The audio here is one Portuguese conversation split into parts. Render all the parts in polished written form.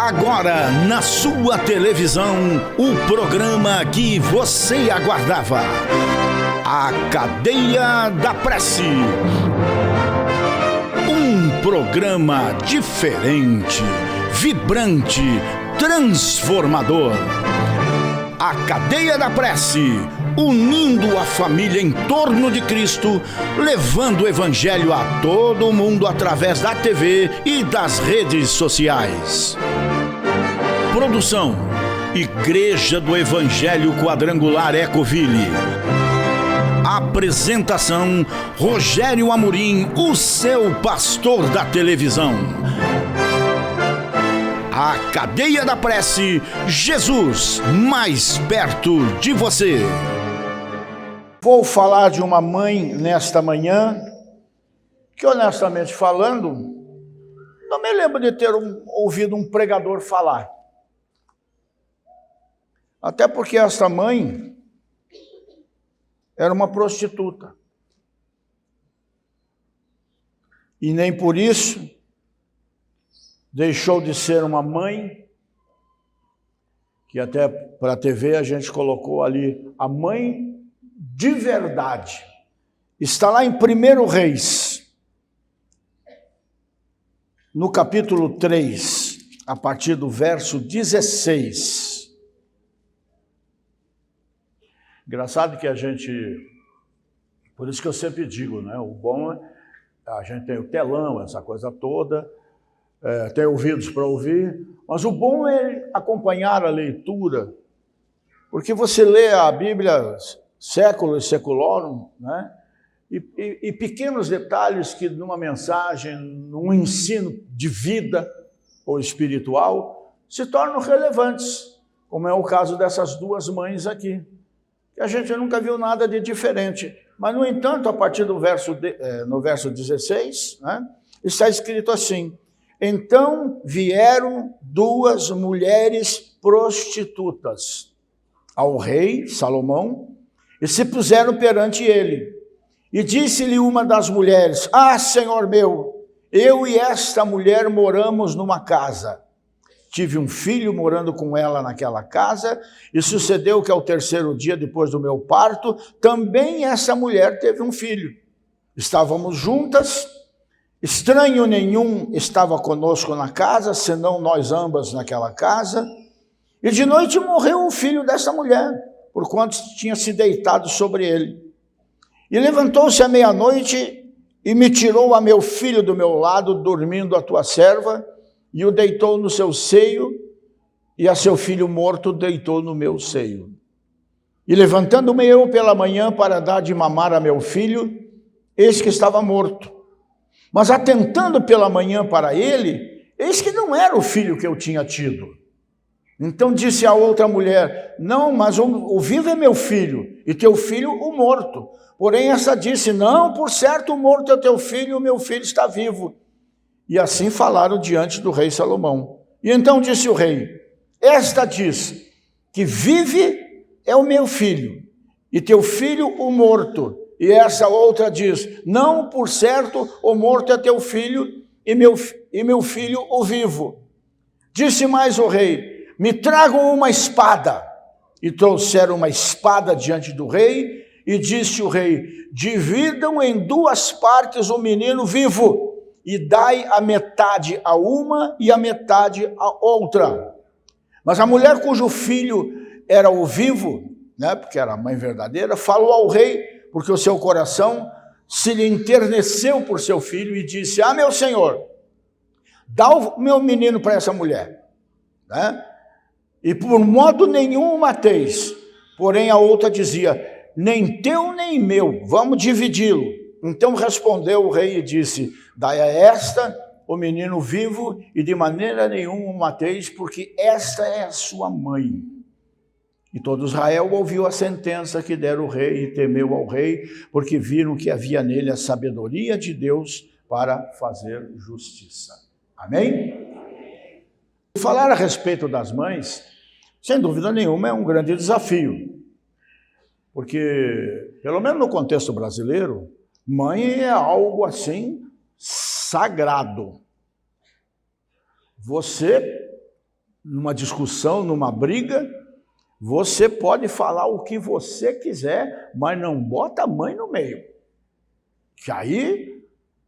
Agora, na sua televisão, o programa que você aguardava. A Cadeia da Prece. Um programa diferente, vibrante, transformador. A Cadeia da Prece, unindo a família em torno de Cristo, levando o Evangelho a todo mundo através da TV e das redes sociais. Produção: Igreja do Evangelho Quadrangular Ecoville. Apresentação: Rogério Amorim, o seu pastor da televisão. A Cadeia da Prece, Jesus mais perto de você. Vou falar de uma mãe nesta manhã que, honestamente falando, não me lembro de ter ouvido um pregador falar. Até porque esta mãe era uma prostituta. E nem por isso deixou de ser uma mãe, que até para a TV a gente colocou ali, a mãe de verdade. Está lá em 1 Reis, no capítulo 3, a partir do verso 16. Engraçado que a gente, por isso que eu sempre digo, né? O bom é, a gente tem o telão, essa coisa toda, tem ouvidos para ouvir, mas o bom é acompanhar a leitura, porque você lê a Bíblia século e seculorum, né? E pequenos detalhes que numa mensagem, num ensino de vida ou espiritual, se tornam relevantes, como é o caso dessas duas mães aqui. A gente nunca viu nada de diferente. Mas, no entanto, a partir do no verso 16, né, está escrito assim: então vieram duas mulheres prostitutas ao rei Salomão e se puseram perante ele. E disse-lhe uma das mulheres: ah, senhor meu, eu e esta mulher moramos numa casa. Tive um filho morando com ela naquela casa, e sucedeu que ao terceiro dia depois do meu parto, também essa mulher teve um filho. Estávamos juntas, estranho nenhum estava conosco na casa, senão nós ambas naquela casa, e de noite morreu o filho dessa mulher, porquanto tinha se deitado sobre ele. E levantou-se à meia-noite e me tirou a meu filho do meu lado, dormindo a tua serva, e o deitou no seu seio, e a seu filho morto deitou no meu seio. E levantando-me eu pela manhã para dar de mamar a meu filho, eis que estava morto. Mas atentando pela manhã para ele, eis que não era o filho que eu tinha tido. Então disse a outra mulher: não, mas o vivo é meu filho, e teu filho o morto. Porém essa disse: não, por certo o morto é teu filho, o meu filho está vivo. E assim falaram diante do rei Salomão. E então disse o rei: esta diz que vive é o meu filho, e teu filho o morto. E essa outra diz: não, por certo, o morto é teu filho, e meu filho o vivo. Disse mais o rei: me tragam uma espada. E trouxeram uma espada diante do rei, e disse o rei: dividam em duas partes o menino vivo, e dai a metade a uma e a metade a outra. Mas a mulher cujo filho era o vivo, né, porque era a mãe verdadeira, falou ao rei, porque o seu coração se lhe enterneceu por seu filho, e disse: ah, meu senhor, dá o meu menino para essa mulher, né? E por modo nenhum o mateis. Porém a outra dizia: nem teu nem meu, vamos dividi-lo. Então respondeu o rei e disse: dai a esta o menino vivo, e de maneira nenhuma o mateis, porque esta é a sua mãe. E todo Israel ouviu a sentença que dera o rei e temeu ao rei, porque viram que havia nele a sabedoria de Deus para fazer justiça. Amém? Falar a respeito das mães, sem dúvida nenhuma, é um grande desafio. Porque, pelo menos no contexto brasileiro, mãe é algo assim sagrado. Você numa discussão, numa briga, você pode falar o que você quiser, mas não bota a mãe no meio. Que aí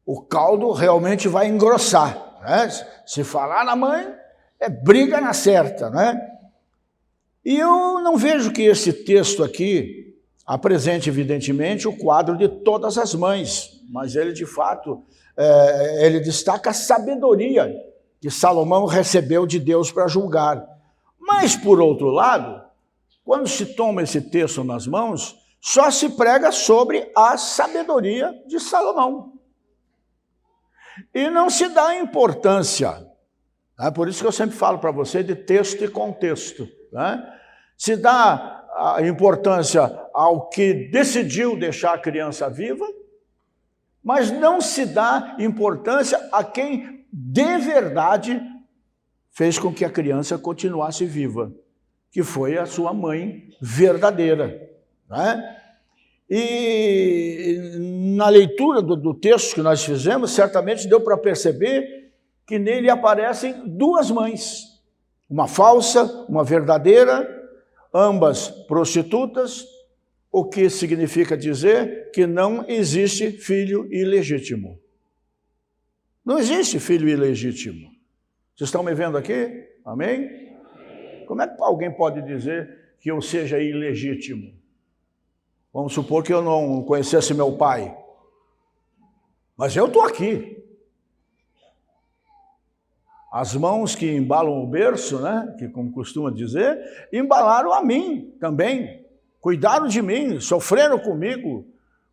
o caldo realmente vai engrossar, né? Se falar na mãe, é briga na certa, né? E eu não vejo que esse texto aqui apresente, evidentemente, o quadro de todas as mães, mas ele, de fato, ele destaca a sabedoria que Salomão recebeu de Deus para julgar. Mas, por outro lado, quando se toma esse texto nas mãos, só se prega sobre a sabedoria de Salomão. E não se dá importância, né? Por isso que eu sempre falo para você de texto e contexto, né? Se dá a importância ao que decidiu deixar a criança viva, mas não se dá importância a quem de verdade fez com que a criança continuasse viva, que foi a sua mãe verdadeira, né? E na leitura do texto que nós fizemos, certamente deu para perceber que nele aparecem duas mães, uma falsa, uma verdadeira, ambas prostitutas, o que significa dizer que não existe filho ilegítimo. Não existe filho ilegítimo. Vocês estão me vendo aqui? Amém? Como é que alguém pode dizer que eu seja ilegítimo? Vamos supor que eu não conhecesse meu pai. Mas eu estou aqui. As mãos que embalam o berço, né, que como costuma dizer, embalaram a mim também. Cuidaram de mim, sofreram comigo,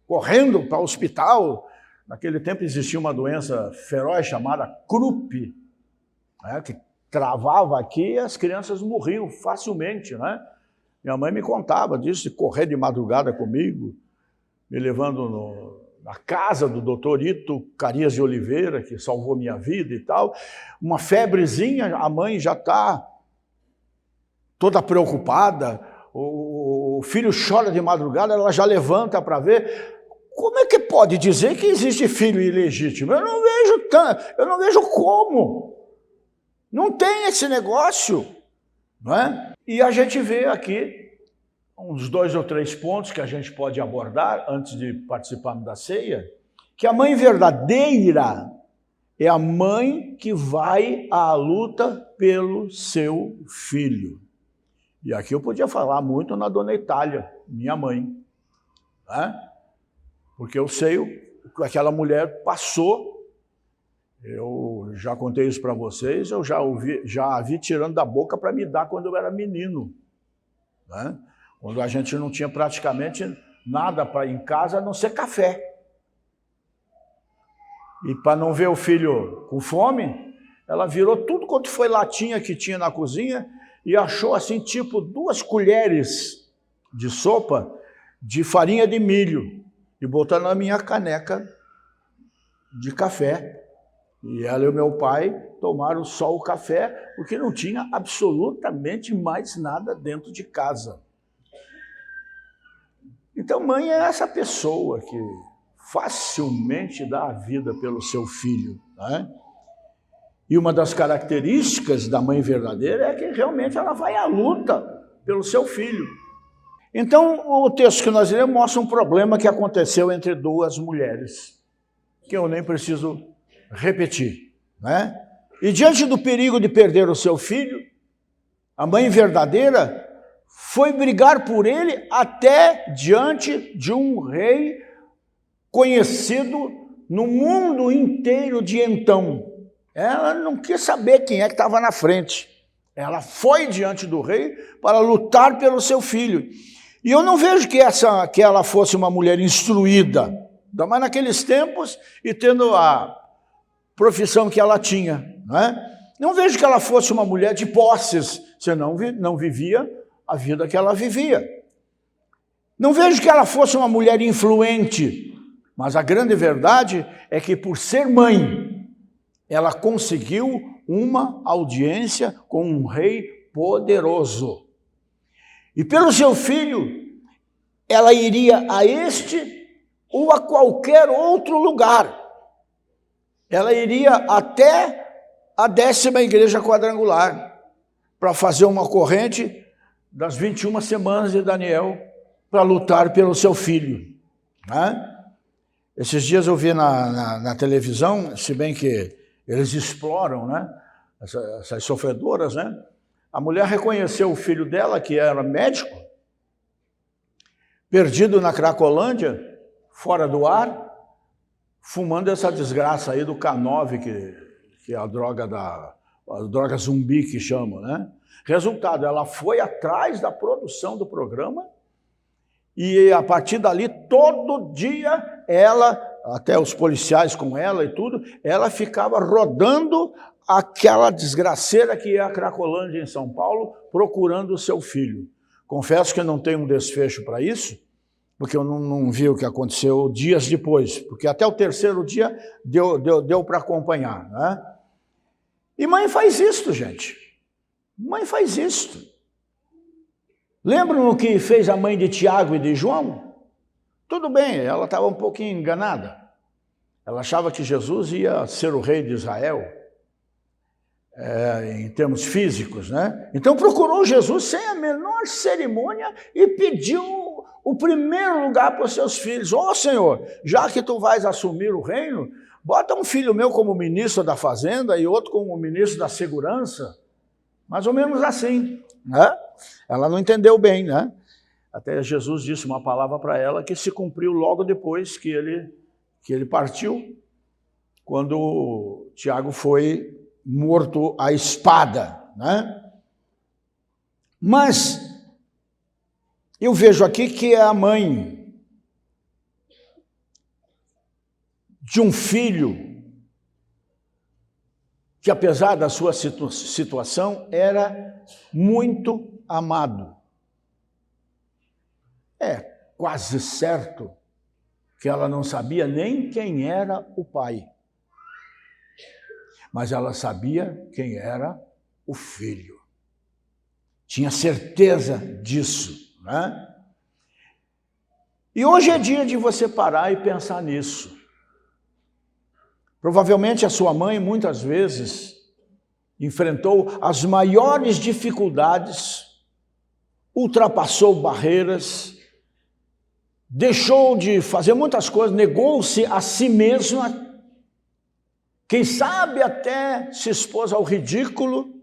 correndo para o hospital. Naquele tempo existia uma doença feroz chamada Krupp, né, que travava aqui e as crianças morriam facilmente, né? Minha mãe me contava disso, de correr de madrugada comigo, me levando na casa do doutor Ito Carias de Oliveira, que salvou minha vida e tal. Uma febrezinha, a mãe já está toda preocupada, o filho chora de madrugada, ela já levanta para ver. Como é que pode dizer que existe filho ilegítimo? Eu não vejo como. Não tem esse negócio, não é? E a gente vê aqui uns 2 ou 3 pontos que a gente pode abordar antes de participarmos da ceia, que a mãe verdadeira é a mãe que vai à luta pelo seu filho. E aqui eu podia falar muito na dona Itália, minha mãe, né? Porque eu sei o que aquela mulher passou. Eu já contei isso para vocês, eu já a vi tirando da boca para me dar quando eu era menino, né? Quando a gente não tinha praticamente nada para ir em casa, a não ser café. E para não ver o filho com fome, ela virou tudo quanto foi latinha que tinha na cozinha e achou assim, tipo 2 colheres de sopa de farinha de milho e botou na minha caneca de café. E ela e o meu pai tomaram só o café, porque não tinha absolutamente mais nada dentro de casa. Então, mãe é essa pessoa que facilmente dá a vida pelo seu filho, né? E uma das características da mãe verdadeira é que realmente ela vai à luta pelo seu filho. Então, o texto que nós lemos mostra um problema que aconteceu entre 2 mulheres, que eu nem preciso repetir, né? E diante do perigo de perder o seu filho, a mãe verdadeira foi brigar por ele até diante de um rei conhecido no mundo inteiro de então. Ela não quis saber quem é que estava na frente. Ela foi diante do rei para lutar pelo seu filho. E eu não vejo que ela fosse uma mulher instruída, ainda mais naqueles tempos e tendo a profissão que ela tinha, né? Não vejo que ela fosse uma mulher de posses, senão não vivia a vida que ela vivia. Não vejo que ela fosse uma mulher influente, mas a grande verdade é que por ser mãe, ela conseguiu uma audiência com um rei poderoso. E pelo seu filho, ela iria a este ou a qualquer outro lugar. Ela iria até a 10ª igreja quadrangular. para fazer uma corrente das 21 semanas de Daniel para lutar pelo seu filho. Né? Esses dias eu vi na televisão, se bem que eles exploram, né, essas sofredoras, né? A mulher reconheceu o filho dela, que era médico, perdido na Cracolândia, fora do ar, fumando essa desgraça aí do K9, que é a droga zumbi que chamam, né? Resultado, ela foi atrás da produção do programa e a partir dali, todo dia, ela, até os policiais com ela e tudo, ela ficava rodando aquela desgraceira que é a Cracolândia em São Paulo, procurando o seu filho. Confesso que eu não tenho um desfecho para isso, porque eu não vi o que aconteceu dias depois, porque até o terceiro dia deu para acompanhar, né? E mãe faz isto, gente. Mãe faz isto. Lembram o que fez a mãe de Tiago e de João? Tudo bem, ela estava um pouquinho enganada. Ela achava que Jesus ia ser o rei de Israel, em termos físicos, né? Então procurou Jesus sem a menor cerimônia e pediu o primeiro lugar para os seus filhos. Ó Senhor, já que tu vais assumir o reino, bota um filho meu como ministro da fazenda e outro como ministro da segurança. Mais ou menos assim, né? Ela não entendeu bem, né? Até Jesus disse uma palavra para ela que se cumpriu logo depois que ele partiu, quando Tiago foi morto à espada, né? Mas eu vejo aqui que é a mãe de um filho que, apesar da sua situação, era muito amado. É quase certo que ela não sabia nem quem era o pai, mas ela sabia quem era o filho. Tinha certeza disso, né? E hoje é dia de você parar e pensar nisso. Provavelmente a sua mãe, muitas vezes, enfrentou as maiores dificuldades, ultrapassou barreiras, deixou de fazer muitas coisas, negou-se a si mesma, quem sabe até se expôs ao ridículo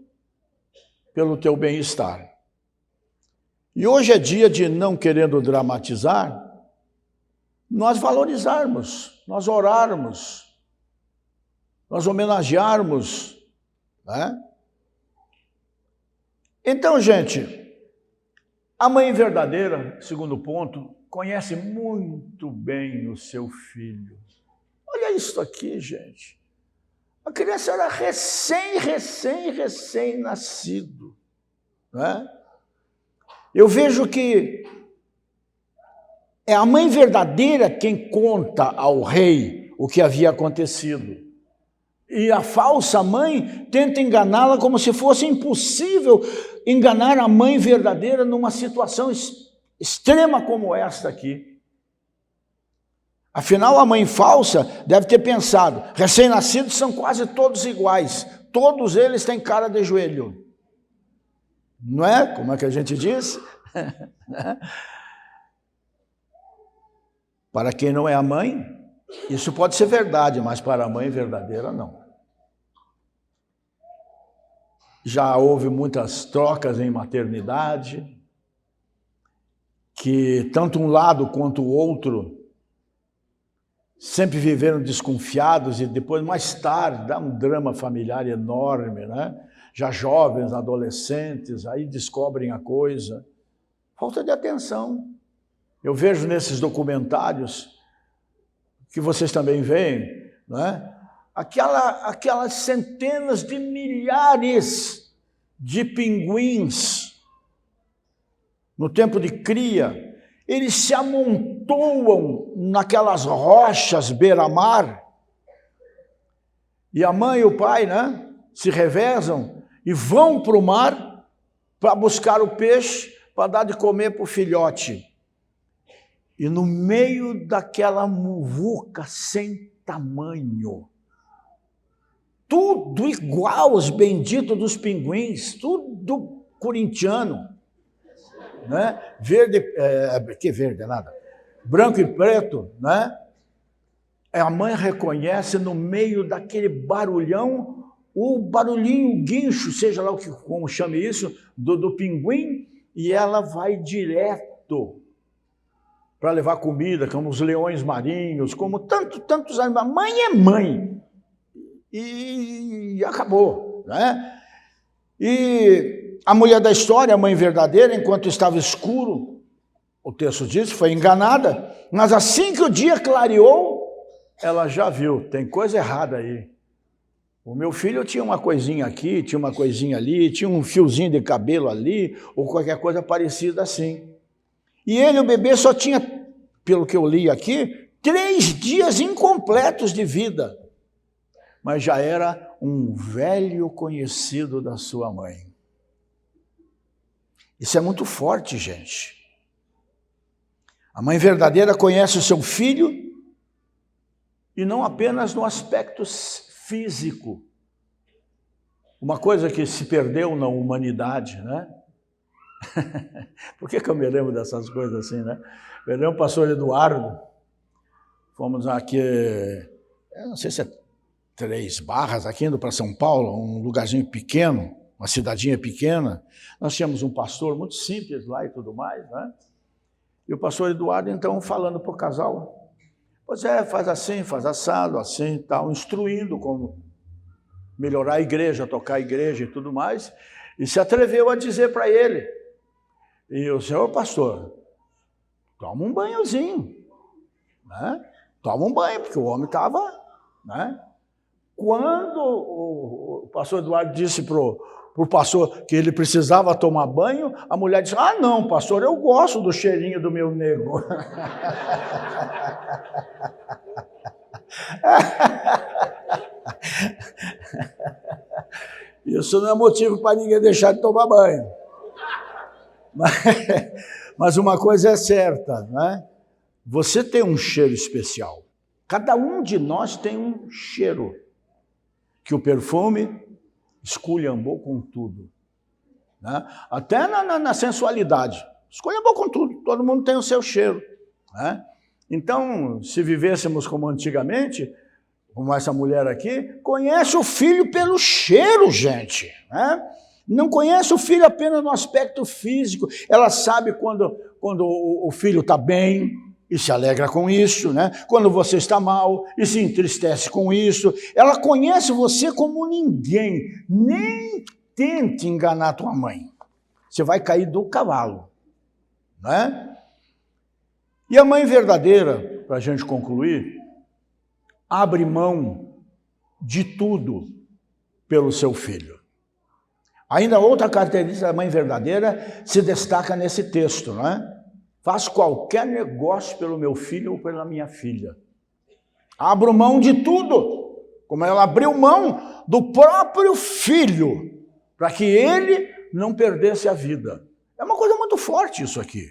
pelo teu bem-estar. E hoje é dia de, não querendo dramatizar, nós valorizarmos, nós orarmos, nós homenagearmos, né? Então, gente, a mãe verdadeira, segundo ponto, conhece muito bem o seu filho. Olha isso aqui, gente. A criança era recém-nascido, né? Eu vejo que é a mãe verdadeira quem conta ao rei o que havia acontecido. E a falsa mãe tenta enganá-la como se fosse impossível enganar a mãe verdadeira numa situação extrema como esta aqui. Afinal, a mãe falsa deve ter pensado, recém-nascidos são quase todos iguais, todos eles têm cara de joelho. Não é? Como é que a gente diz? Para quem não é a mãe, isso pode ser verdade, mas para a mãe verdadeira, não. Já houve muitas trocas em maternidade, que tanto um lado quanto o outro sempre viveram desconfiados e depois, mais tarde, dá um drama familiar enorme, né? Já jovens, adolescentes, aí descobrem a coisa. Falta de atenção. Eu vejo nesses documentários, que vocês também veem, né? Aquelas centenas de milhares de pinguins no tempo de cria, eles se amontoam naquelas rochas beira-mar, e a mãe e o pai, né, se revezam e vão para o mar para buscar o peixe, para dar de comer para o filhote. E no meio daquela muvuca sem tamanho, tudo igual aos benditos dos pinguins, tudo corintiano, né? Verde, que verde, é nada, branco e preto, né? A mãe reconhece no meio daquele barulhão, o barulhinho, o guincho, seja lá como chame isso, do pinguim, e ela vai direto para levar comida, como os leões marinhos, como tantos animais. Mãe é mãe. E acabou, né? E a mulher da história, a mãe verdadeira, enquanto estava escuro, o texto diz, foi enganada, mas assim que o dia clareou, ela já viu, tem coisa errada aí. O meu filho tinha uma coisinha aqui, tinha uma coisinha ali, tinha um fiozinho de cabelo ali, ou qualquer coisa parecida assim. E ele, o bebê, só tinha, pelo que eu li aqui, 3 dias incompletos de vida. Mas já era um velho conhecido da sua mãe. Isso é muito forte, gente. A mãe verdadeira conhece o seu filho, e não apenas no aspecto físico. Uma coisa que se perdeu na humanidade, né? Por que eu me lembro dessas coisas assim, né? Eu lembro o pastor Eduardo, fomos aqui, eu não sei se é 3 Barras, aqui indo para São Paulo, um lugarzinho pequeno, uma cidadinha pequena. Nós tínhamos um pastor muito simples lá e tudo mais, né? E o pastor Eduardo, então, falando para o casal, pois faz assim, faz assado, assim e tal, instruindo como melhorar a igreja, tocar a igreja e tudo mais, e se atreveu a dizer para ele, e o senhor pastor, toma um banhozinho, né? Toma um banho, porque o homem estava, né? Quando o pastor Eduardo disse para o pastor que ele precisava tomar banho, a mulher disse, ah não, pastor, eu gosto do cheirinho do meu nego. Isso não é motivo para ninguém deixar de tomar banho. Mas uma coisa é certa, né? Você tem um cheiro especial. Cada um de nós tem um cheiro que o perfume esculhambou com tudo, né? Até na sensualidade. Esculhambou com tudo. Todo mundo tem o seu cheiro, né? Então, se vivêssemos como antigamente, como essa mulher aqui, conhece o filho pelo cheiro, gente, né? Não conhece o filho apenas no aspecto físico. Ela sabe quando o filho está bem e se alegra com isso, né? Quando você está mal e se entristece com isso. Ela conhece você como ninguém. Nem tente enganar tua mãe. Você vai cair do cavalo, né? E a mãe verdadeira, para a gente concluir, abre mão de tudo pelo seu filho. Ainda outra característica da mãe verdadeira se destaca nesse texto, né? Faz qualquer negócio pelo meu filho ou pela minha filha. Abro mão de tudo, como ela abriu mão do próprio filho, para que ele não perdesse a vida. É uma coisa muito forte isso aqui.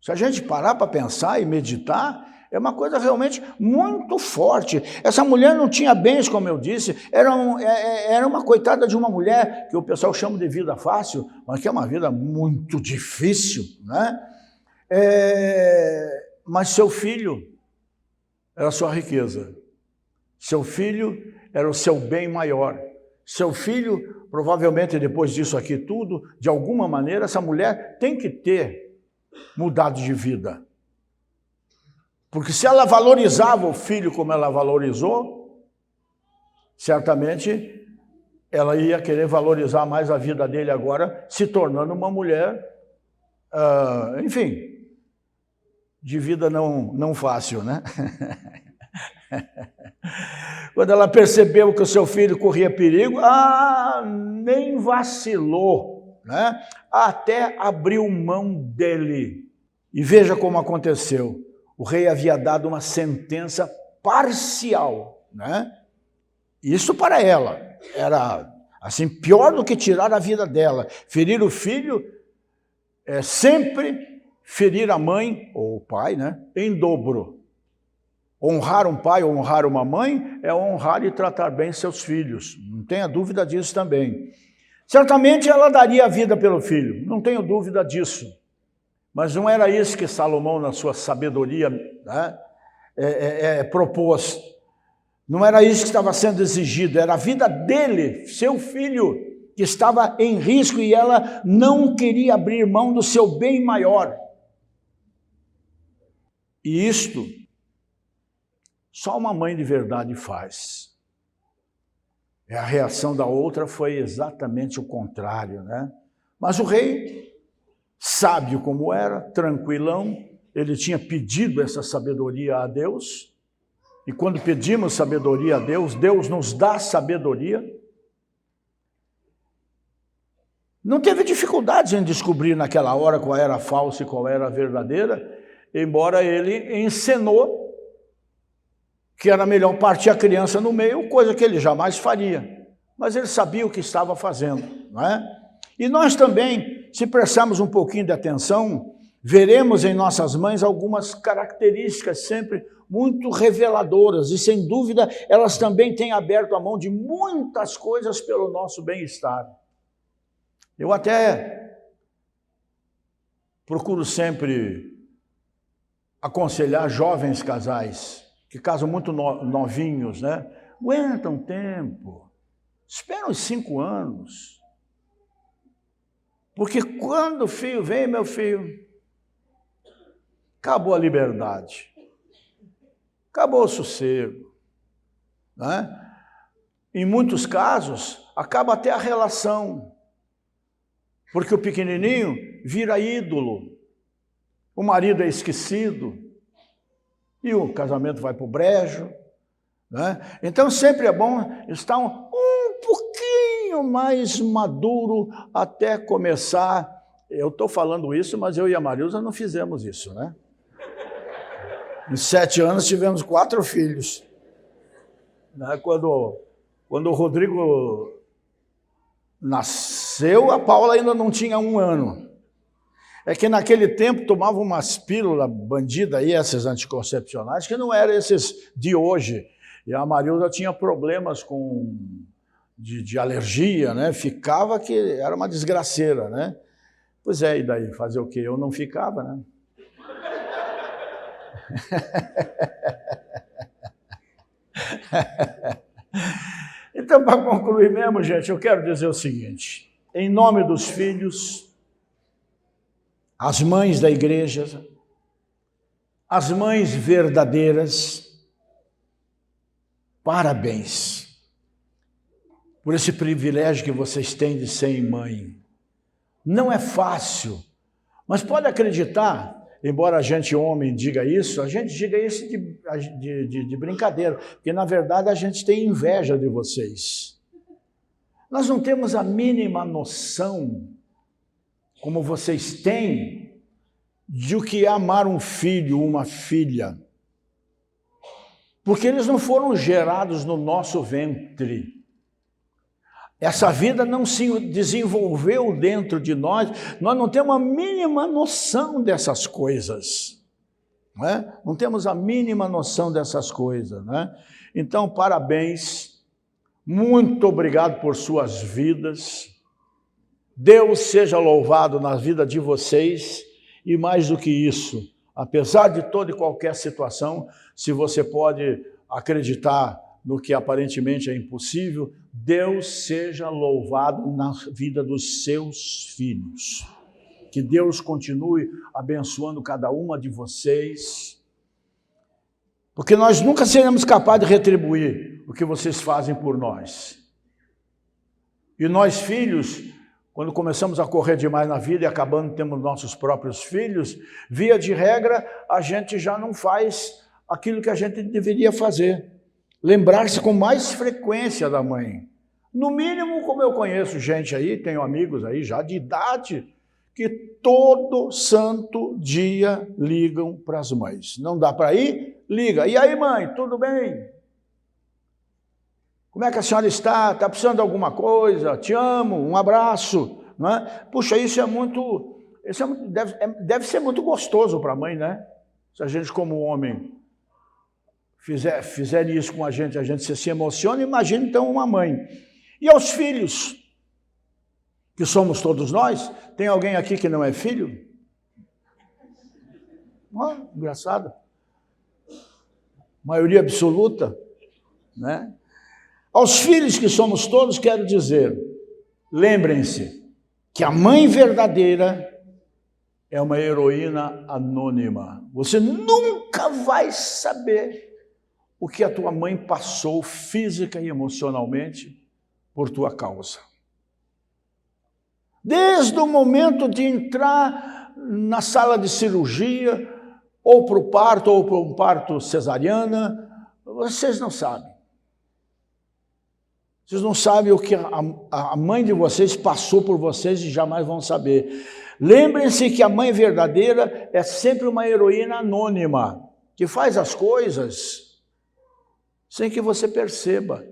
Se a gente parar para pensar e meditar, é uma coisa realmente muito forte. Essa mulher não tinha bens, como eu disse, era uma coitada de uma mulher que o pessoal chama de vida fácil, mas que é uma vida muito difícil, né? Mas seu filho era a sua riqueza. Seu filho era o seu bem maior. Seu filho, provavelmente depois disso aqui tudo, de alguma maneira, essa mulher tem que ter mudado de vida. Porque se ela valorizava o filho como ela valorizou, certamente ela ia querer valorizar mais a vida dele agora, se tornando uma mulher, enfim, de vida não fácil, né? Quando ela percebeu que o seu filho corria perigo, nem vacilou, né? Até abriu mão dele. E veja como aconteceu. O rei havia dado uma sentença parcial, né? Isso para ela era assim pior do que tirar a vida dela. Ferir o filho é sempre ferir a mãe ou o pai, né? Em dobro. Honrar um pai ou honrar uma mãe é honrar e tratar bem seus filhos. Não tenha dúvida disso também. Certamente ela daria a vida pelo filho, não tenho dúvida disso. Mas não era isso que Salomão, na sua sabedoria, né, propôs. Não era isso que estava sendo exigido, era a vida dele, seu filho, que estava em risco e ela não queria abrir mão do seu bem maior. E isto só uma mãe de verdade faz. A reação da outra foi exatamente o contrário, né? Mas o rei, sábio como era, tranquilão, ele tinha pedido essa sabedoria a Deus. E quando pedimos sabedoria a Deus, Deus nos dá sabedoria. Não teve dificuldades em descobrir naquela hora qual era a falsa e qual era a verdadeira, embora ele ensinou que era melhor partir a criança no meio, coisa que ele jamais faria. Mas ele sabia o que estava fazendo, não é? E nós também, se prestarmos um pouquinho de atenção, veremos em nossas mães algumas características sempre muito reveladoras, e sem dúvida elas também têm aberto a mão de muitas coisas pelo nosso bem-estar. Eu até procuro sempre aconselhar jovens casais, que casam muito novinhos, né? Aguenta um tempo, espera uns 5 anos, porque quando o filho vem, meu filho, acabou a liberdade, acabou o sossego, né? Em muitos casos, acaba até a relação, porque o pequenininho vira ídolo, o marido é esquecido, e o casamento vai para o brejo, né? Então sempre é bom estar um pouquinho mais maduro até começar. Eu estou falando isso, mas eu e a Marilza não fizemos isso, né? Em 7 anos tivemos 4 filhos. Né? Quando o Rodrigo nasceu, a Paula ainda não tinha 1 ano. É que naquele tempo tomava umas pílulas bandidas aí, essas anticoncepcionais, que não eram esses de hoje. E a Marilza tinha problemas de alergia, né? Ficava que era uma desgraceira, né? Pois é, e daí? Fazer o quê? Eu não ficava, né? Então, para concluir mesmo, gente, eu quero dizer o seguinte: em nome dos filhos, as mães da igreja, as mães verdadeiras, parabéns por esse privilégio que vocês têm de serem mãe. Não é fácil, mas pode acreditar, embora a gente homem diga isso, a gente diga isso de brincadeira, porque na verdade a gente tem inveja de vocês. Nós não temos a mínima noção, como vocês têm, de o que é amar um filho, uma filha. Porque eles não foram gerados no nosso ventre. Essa vida não se desenvolveu dentro de nós não temos a mínima noção dessas coisas. Né? Não temos a mínima noção dessas coisas. Né? Então, parabéns, muito obrigado por suas vidas. Deus seja louvado na vida de vocês e mais do que isso, apesar de toda e qualquer situação, se você pode acreditar no que aparentemente é impossível, Deus seja louvado na vida dos seus filhos. Que Deus continue abençoando cada uma de vocês, porque nós nunca seremos capazes de retribuir o que vocês fazem por nós. E nós, filhos, quando começamos a correr demais na vida e acabando tendo nossos próprios filhos, via de regra, a gente já não faz aquilo que a gente deveria fazer. Lembrar-se com mais frequência da mãe. No mínimo, como eu conheço gente aí, tenho amigos aí já de idade, que todo santo dia ligam para as mães. Não dá para ir? Liga. E aí, mãe, tudo bem? Como é que a senhora está? Está precisando de alguma coisa? Te amo, um abraço. Não é? Puxa, deve ser muito gostoso para a mãe, né? Se a gente, como homem, fizerem isso com a gente se emociona, imagina então uma mãe. E aos filhos, que somos todos nós, tem alguém aqui que não é filho? Engraçado. Maioria absoluta, né? Aos filhos que somos todos, quero dizer, lembrem-se que a mãe verdadeira é uma heroína anônima. Você nunca vai saber o que a tua mãe passou física e emocionalmente por tua causa. Desde o momento de entrar na sala de cirurgia, ou para o parto, ou para um parto cesariana, vocês não sabem. Vocês não sabem o que a mãe de vocês passou por vocês e jamais vão saber. Lembrem-se que a mãe verdadeira é sempre uma heroína anônima, que faz as coisas sem que você perceba.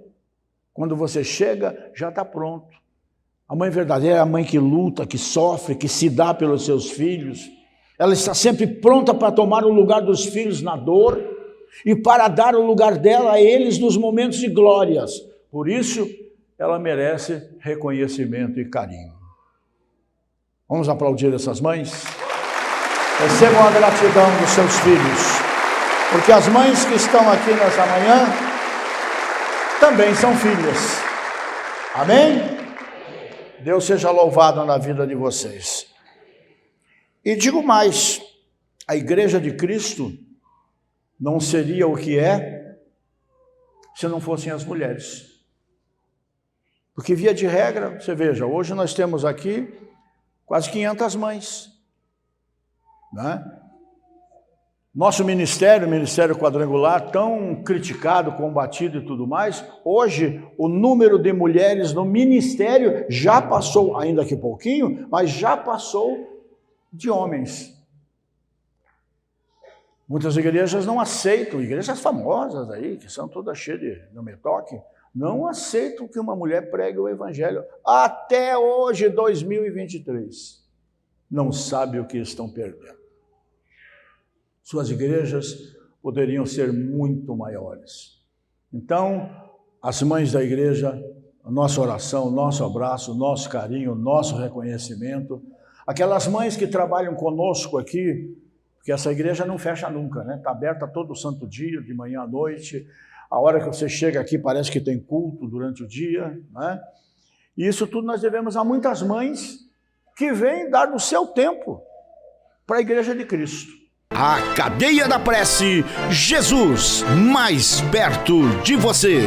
Quando você chega, já está pronto. A mãe verdadeira é a mãe que luta, que sofre, que se dá pelos seus filhos. Ela está sempre pronta para tomar o lugar dos filhos na dor e para dar o lugar dela a eles nos momentos de glórias. Por isso, ela merece reconhecimento e carinho. Vamos aplaudir essas mães? Recebam a gratidão dos seus filhos, porque as mães que estão aqui nessa manhã também são filhas. Amém? Deus seja louvado na vida de vocês. E digo mais, a Igreja de Cristo não seria o que é se não fossem as mulheres. Porque via de regra, você veja, hoje nós temos aqui quase 500 mães, né? Nosso ministério, o Ministério Quadrangular, tão criticado, combatido e tudo mais, hoje o número de mulheres no ministério já passou, ainda que pouquinho, mas já passou de homens. Muitas igrejas não aceitam, igrejas famosas aí, que são todas cheias de nome-toque, não aceitam que uma mulher pregue o evangelho. Até hoje, 2023. Não sabe o que estão perdendo. Suas igrejas poderiam ser muito maiores. Então, as mães da igreja, a nossa oração, o nosso abraço, o nosso carinho, o nosso reconhecimento. Aquelas mães que trabalham conosco aqui, porque essa igreja não fecha nunca, né? Está aberta todo santo dia, de manhã à noite. A hora que você chega aqui parece que tem culto durante o dia, né? E isso tudo nós devemos a muitas mães que vêm dar do seu tempo para a Igreja de Cristo. A Cadeia da Prece, Jesus mais perto de você.